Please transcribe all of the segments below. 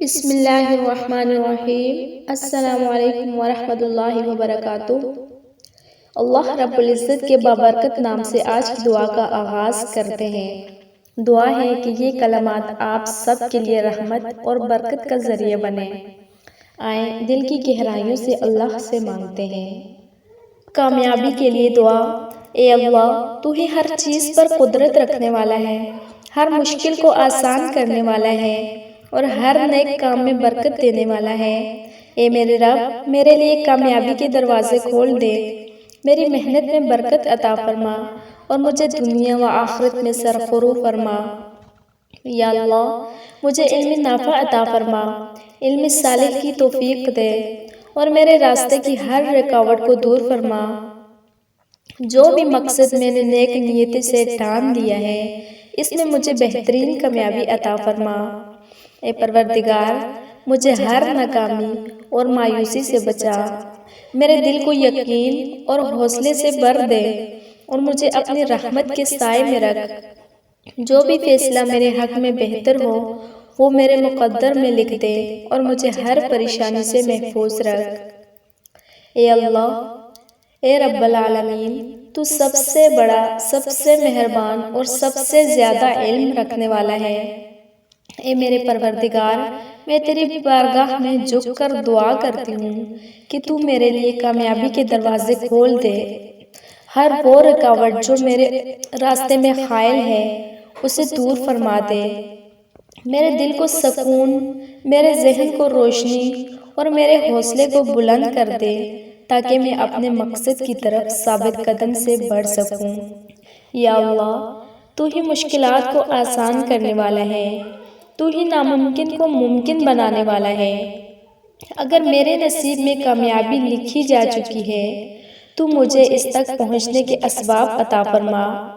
بسم اللہ الرحمن الرحیم۔ السلام علیکم ورحمۃ اللہ وبرکاتہ۔ اللہ رب العزت کے بابرکت نام سے آج کی دعا کا آغاز کرتے ہیں۔ دعا ہے کہ یہ کلمات آپ سب کے لیے رحمت اور برکت کا ذریعہ بنے۔ آئیں دل کی گہرائیوں سے اللہ سے مانگتے ہیں۔ کامیابی کے لیے دعا۔ اے اللہ، تو ہی ہر چیز پر قدرت رکھنے والا ہے، ہر مشکل کو آسان کرنے والا ہے اور ہر نیک کام میں برکت دینے والا ہے۔ اے میرے رب، میرے لیے کامیابی کے دروازے کھول دے، میری محنت میں برکت عطا فرما اور مجھے دنیا و آخرت میں سرفرو فرما۔ یا اللہ، مجھے علم نافع عطا فرما، علم صالح کی توفیق دے اور میرے راستے کی ہر رکاوٹ کو دور فرما۔ جو بھی مقصد میں نے نیک نیت سے ٹھان لیا ہے، اس میں مجھے بہترین کامیابی عطا فرما۔ اے پروردگار، مجھے ہر ناکامی اور مایوسی سے بچا، میرے دل کو یقین اور حوصلے سے بھر دے اور مجھے اپنی رحمت کے سائے میں رکھ۔ جو بھی فیصلہ میرے حق میں بہتر ہو وہ میرے مقدر میں لکھ دے اور مجھے ہر پریشانی سے محفوظ رکھ۔ اے اللہ، اے رب العالمین، تو سب سے بڑا، سب سے مہربان اور سب سے زیادہ علم رکھنے والا ہے۔ اے میرے پروردگار، میں تیری بارگاہ میں جھک کر دعا کرتی ہوں کہ تو میرے لیے کامیابی کے دروازے کھول دے۔ ہر وہ رکاوٹ جو میرے راستے میں حائل ہے اسے دور فرما دے۔ میرے دل کو سکون، میرے ذہن کو روشنی اور میرے حوصلے کو بلند کر دے تاکہ میں اپنے مقصد کی طرف ثابت قدم سے بڑھ سکوں۔ یا اللہ، تو ہی مشکلات کو آسان کرنے والا ہے، تو ہی ناممکن کو ممکن بنانے والا ہے۔ اگر میرے نصیب میں کامیابی لکھی جا چکی ہے تو مجھے اس تک پہنچنے کے اسباب عطا فرما۔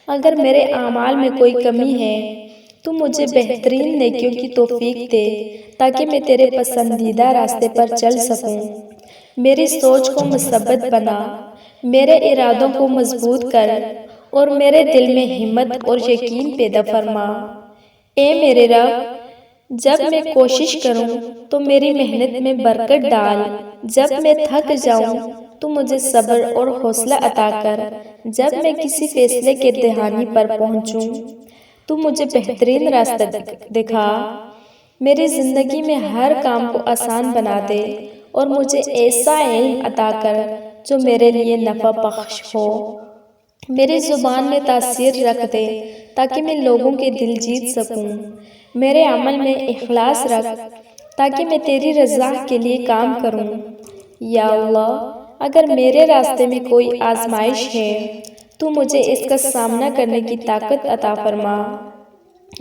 اگر میرے اعمال میں کوئی کمی ہے تو مجھے بہترین نیکیوں کی توفیق دے تاکہ میں تیرے پسندیدہ راستے پر چل سکوں۔ میری سوچ کو مثبت بنا، میرے ارادوں کو مضبوط کر اور میرے دل میں ہمت اور یقین پیدا فرما۔ اے میرے رب، جب میں کوشش کروں تو میری محنت میں برکت ڈال، جب میں تھک جاؤں تو مجھے صبر اور حوصلہ عطا کر، جب میں کسی فیصلے کے دہانے پر پہنچوں تو مجھے بہترین راستہ دکھا۔ میری زندگی میں ہر کام کو آسان بنا دے اور مجھے ایسا علم عطا کر جو میرے لیے نفع بخش ہو۔ میری زبان میں تاثیر رکھ دے تاکہ میں لوگوں کے دل جیت سکوں۔ میرے عمل میں اخلاص رکھ تاکہ میں تیری رضا کے لیے کام کروں۔ یا اللہ، اگر میرے راستے میں کوئی آزمائش ہے تو مجھے اس کا سامنا کرنے کی طاقت عطا فرما۔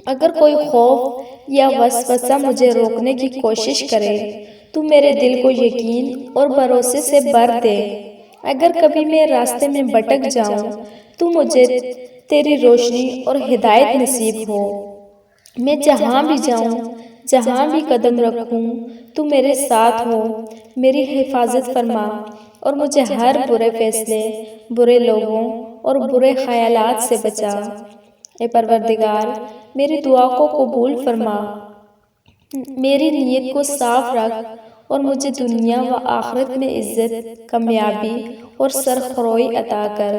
اگر کوئی خوف یا وسوسہ مجھے روکنے کی کوشش کرے تو میرے دل کو یقین اور بھروسے سے بھر دے۔ اگر کبھی میں راستے میں بھٹک جاؤں تو مجھے تیری روشنی اور ہدایت نصیب ہو۔ میں جہاں بھی جاؤں، جہاں بھی قدم رکھوں تو میرے ساتھ ہو، میری حفاظت فرما اور مجھے ہر برے فیصلے، برے لوگوں اور برے خیالات سے بچا۔ اے پروردگار، میری دعا کو قبول فرما، میری نیت کو صاف رکھ اور مجھے دنیا و آخرت میں عزت، کامیابی اور سرفرازی عطا کر۔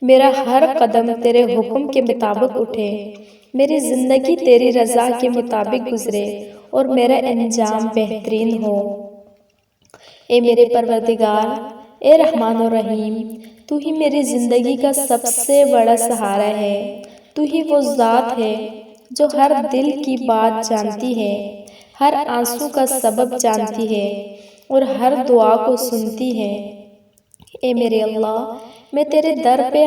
میرا ہر قدم تیرے حکم کے مطابق اٹھے، میری زندگی تیری رضا کے مطابق گزرے اور میرا انجام بہترین ہو۔ اے میرے پروردگار، اے رحمان الرحیم، تو ہی میری زندگی کا سب سے بڑا سہارا ہے۔ تو ہی وہ ذات ہے جو ہر دل کی بات جانتی ہے، ہر آنسو کا سبب جانتی ہے اور ہر دعا کو سنتی ہے۔ اے میرے اللہ، میں تیرے در پہ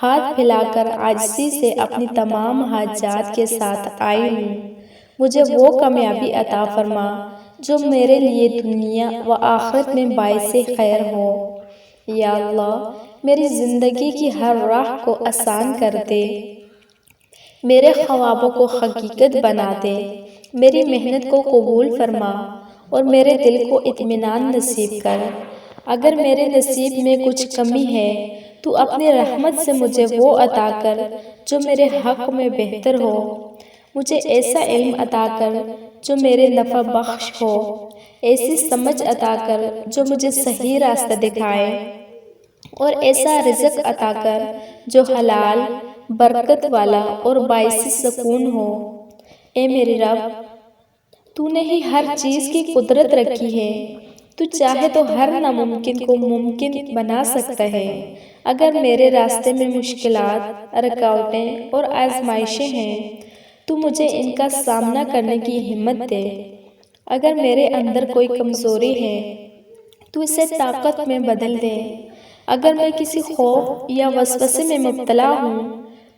ہاتھ پھیلا کر عاجزی سے اپنی تمام حاجات کے ساتھ آئی ہوں۔ مجھے وہ کامیابی عطا فرما جو میرے لیے دنیا و آخرت میں باعث خیر ہو۔ یا اللہ، میری زندگی کی ہر راہ کو آسان کر دے، میرے خوابوں کو حقیقت بنا دے، میری محنت کو قبول فرما اور میرے دل کو اطمینان نصیب کر۔ اگر میرے نصیب میں کچھ کمی ہے تو اپنی رحمت سے مجھے وہ عطا کر جو میرے حق میں بہتر ہو۔ مجھے ایسا علم عطا کر جو میرے نفع بخش ہو، ایسی سمجھ عطا کر جو مجھے صحیح راستہ دکھائے، اور ایسا رزق عطا کر جو حلال، برکت والا اور باعث سکون ہو۔ اے میرے رب، تو نے ہی ہر چیز کی قدرت رکھی ہے، تو چاہے تو ہر ناممکن کو ممکن بنا سکتا ہے۔ اگر میرے راستے میں مشکلات، رکاوٹیں اور آزمائشیں ہیں تو مجھے ان کا سامنا کرنے کی ہمت دے۔ اگر میرے اندر کوئی کمزوری ہے تو اسے طاقت میں بدل دے۔ اگر میں کسی خوف یا وسوسے میں مبتلا ہوں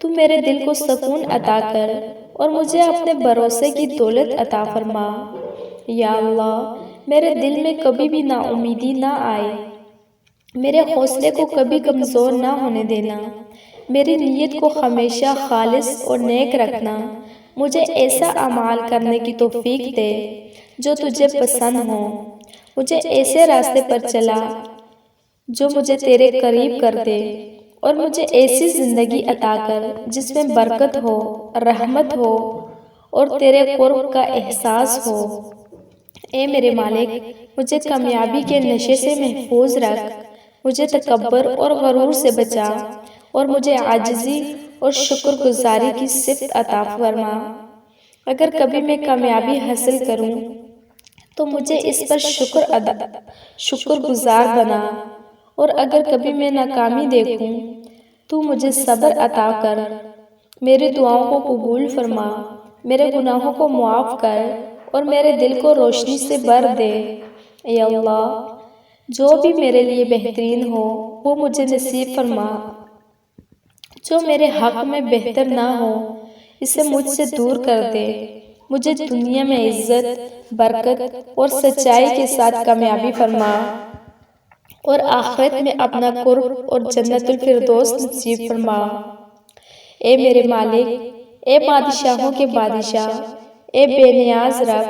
تو میرے دل کو سکون عطا کر اور مجھے اپنے بھروسے کی دولت عطا فرما۔ یا اللہ، میرے دل میں کبھی بھی نا امیدی نہ آئے، میرے حوصلے کو کبھی کمزور نہ ہونے دینا، میری نیت کو ہمیشہ خالص اور نیک رکھنا۔ مجھے ایسا اعمال کرنے کی توفیق دے جو تجھے پسند ہو، مجھے ایسے راستے پر چلا جو مجھے تیرے قریب کر دے، اور مجھے ایسی زندگی عطا کر جس میں برکت ہو، رحمت ہو اور تیرے قرب کا احساس ہو۔ اے میرے مالک، مجھے کامیابی کے نشے سے محفوظ رکھ، مجھے تکبر اور غرور سے بچا، اور مجھے عاجزی اور شکر گزاری کی صفت عطا فرما۔ اگر کبھی میں کامیابی حاصل کروں تو مجھے اس پر شکر گزار بنا، اور اگر کبھی میں ناکامی دیکھوں تو مجھے صبر عطا کر، میری دعاؤں کو قبول فرما، میرے گناہوں کو معاف کر اور میرے دل کو روشنی سے بھر دے۔ اے اللہ، جو بھی میرے لیے بہترین ہو وہ مجھے نصیب فرما، جو میرے حق میں بہتر نہ ہو اسے مجھ سے دور کر دے۔ مجھے دنیا میں عزت، برکت اور سچائی کے ساتھ کامیابی فرما، اور آخرت میں اپنا قرب اور جنت الفردوس نصیب فرما۔ اے میرے مالک، اے بادشاہوں کے بادشاہ، اے بے نیاز رب،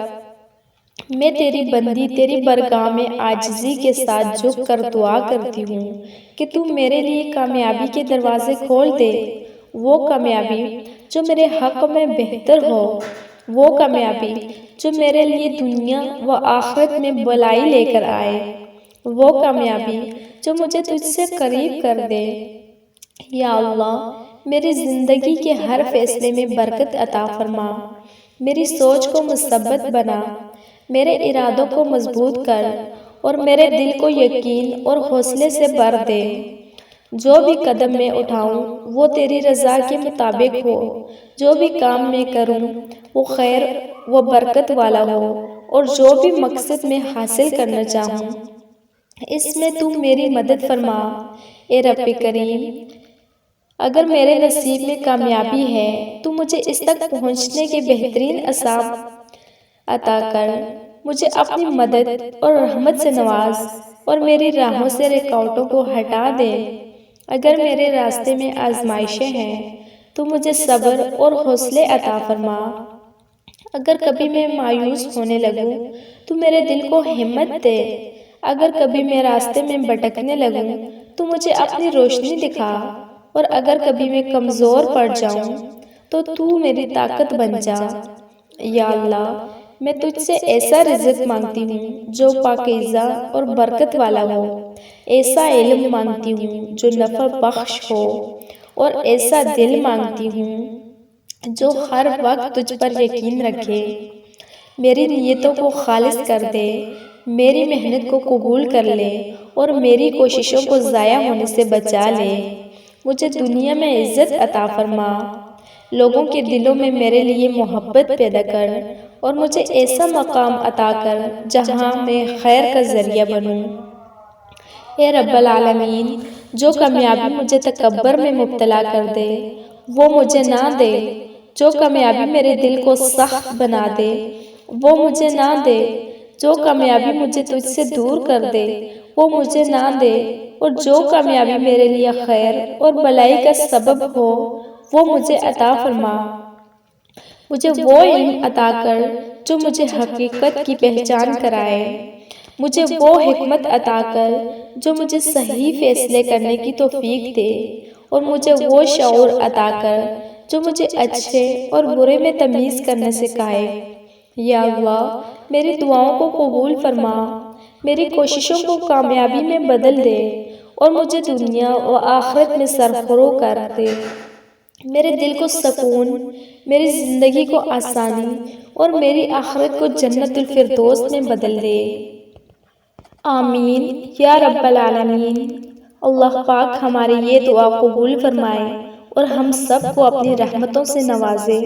میں تیری بندی تیری بارگاہ میں عاجزی کے ساتھ جھک کر دعا کرتی ہوں کہ تو میرے لیے کامیابی کے دروازے کھول دے، وہ کامیابی جو میرے حق میں بہتر ہو، وہ کامیابی جو میرے لیے دنیا و آخرت میں بھلائی لے کر آئے، وہ کامیابی جو مجھے تجھ سے قریب کر دے۔ یا اللہ، میری زندگی کے ہر فیصلے میں برکت عطا فرما، میری سوچ کو مثبت بنا، میرے ارادوں کو مضبوط کر اور میرے دل کو یقین اور حوصلے سے بھر دے۔ جو بھی قدم میں اٹھاؤں وہ تیری رضا کے مطابق ہو، جو بھی کام میں کروں وہ خیر و برکت والا ہو، اور جو بھی مقصد میں حاصل کرنا چاہوں اس میں تو میری مدد فرما۔ اے رب کریم، اگر میرے نصیب میں کامیابی ہے تو مجھے اس تک پہنچنے کے بہترین اسباب عطا کر، مجھے اپنی مدد اور رحمت سے نواز، اور میری راہوں سے رکاوٹوں کو ہٹا دے۔ اگر میرے راستے میں آزمائشیں ہیں تو مجھے صبر اور حوصلے عطا فرما۔ اگر کبھی میں مایوس ہونے لگوں تو میرے دل کو ہمت دے، اگر کبھی میں راستے میں بھٹکنے لگوں تو مجھے اپنی روشنی دکھا، اور اگر کبھی میں کمزور پڑ جاؤں تو میری طاقت بن جا۔ یا اللہ، میں تجھ سے ایسا رزق مانگتی ہوں جو پاکیزہ اور برکت والا ہو، ایسا علم مانگتی ہوں جو نفع بخش ہو، اور ایسا دل مانگتی ہوں جو ہر وقت تجھ پر یقین رکھے۔ میری نیتوں کو خالص کر دے، میری محنت کو قبول کر لے اور میری کوششوں کو ضائع ہونے سے بچا لے۔ مجھے دنیا میں عزت عطا فرما، لوگوں کے دلوں میں میرے لیے محبت پیدا کر، اور مجھے ایسا مقام عطا کر جہاں میں خیر کا ذریعہ بنوں۔ اے رب العالمین، جو کامیابی مجھے تکبر میں مبتلا کر دے وہ مجھے نہ دے، جو کامیابی میرے دل کو سخت بنا دے وہ مجھے نہ دے، جو کامیابی مجھے تجھ سے دور کر دے وہ مجھے نہ دے، اور جو کامیابی میرے لیے خیر اور بھلائی کا سبب ہو وہ مجھے عطا فرما۔ مجھے وہ علم عطا کر جو مجھے حقیقت کی پہچان کرائے، مجھے وہ حکمت عطا کر جو مجھے صحیح فیصلے کرنے کی توفیق دے، اور مجھے وہ شعور عطا کر جو مجھے اچھے اور برے میں تمیز کرنا سکھائے۔ یا اللہ میری دعاؤں کو قبول فرما، میری کوششوں کو کامیابی میں بدل دے اور مجھے دنیا و آخرت میں سرفراز کر دے۔ میرے دل کو سکون، میری زندگی کو آسانی اور میری آخرت کو جنت الفردوس میں بدل دے۔ آمین یا رب العالمین۔ اللہ پاک ہماری یہ دعا قبول فرمائے اور ہم سب کو اپنی رحمتوں سے نوازے۔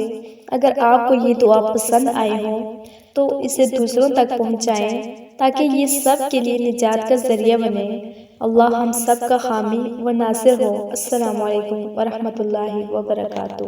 اگر آپ کو یہ دعا پسند آئی ہو تو اسے دوسروں تک پہنچائیں تاکہ یہ سب کے لیے نجات کا ذریعہ بنے۔ اللہ ہم سب کا حامی و ناصر ہو۔ السلام علیکم ورحمۃ اللہ وبرکاتہ۔